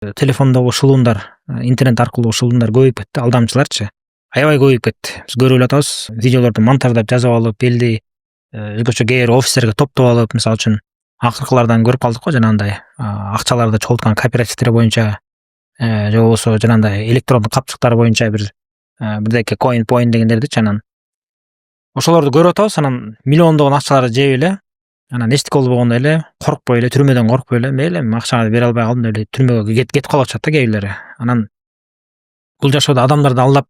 Телефондогу ушулундар, интернет аркылуу ушулундар көбөйүп кетти, алдамчыларчы. Аябай көбөйүп кетти. Биз көрүп эле атабыз, видеолорду монтаждап жазып алып, элди өзгөчө кээ бир офистерге топтоп алып, мисалы үчүн акыркылардан көрүп калдык го жанагындай акчаларды чогулткан кооперативдер боюнча, же болбосо жанагындай электрондук капчыктар боюнча бирдеке коин дегендердичи. Анан ошолорду көрүп атабыз, анан миллиондогон акчаларды жеп эле, анан эчтеке болбогондой эле, коркпой эле, түрмөдөн коркпой эле, мейли эми акчаңды бере албай калдым деп эле түрмөгө кетип калып атышат да кээ бирлери. Анан бул жашоодо адамдарды алдап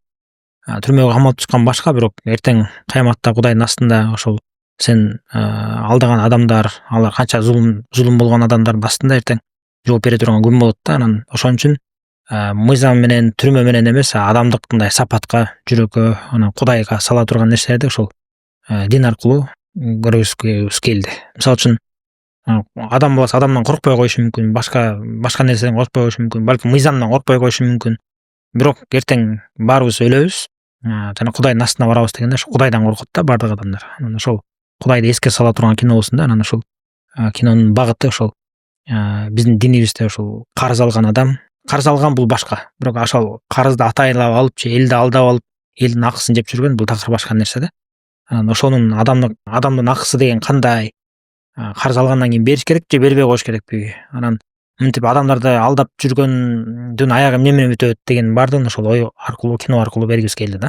түрмөгө камалып чыккан башка, бирок эртең кыяматта Кудайдын астында ошол сен алдаган адамдар, алар канча зулум болгон адамдардын астында эртең жооп бере турган күн болот да. Анан ошон үчүн мыйзам менен, түрмө менен эмес, адамдык мындай сапатка, жүрөккө, анан Кудайга сала турган нерселерди ошол дин аркылуу көргүзгүбүз келди. Мисалы үчүн адам баласы адамдан коркпой коюшу мүмкүн, башка нерседен коркпой коюшу мүмкүн, балким мыйзамдан коркпой коюшу мүмкүн. Бирок эртең баарыбыз өлөбүз, жана Кудайдын астына барабыз дегенде ошо Кудайдан коркот да бардык адамдар. Анан ошол Кудайды эске сала турган кино болсун да. Анан ошол кинонун багыты ошол биздин динибизде ошол карыз алган адам, карыз алган бул башка. Бирок ошол карызды атайлап алып же элди алдап алып, элдин акысын жеп жүргөн бул такыр башка нерсе да. Анан ошонун адамдын акысы деген кандай? Карыз алгандан кийин бериш керек же бербей коюш керекпи? Анан мынтип адамдарды алдап жүргөндүн аягы эмне менен бүтөт деген баардыгын ошол ой аркылуу, кино аркылуу бергибиз келди да.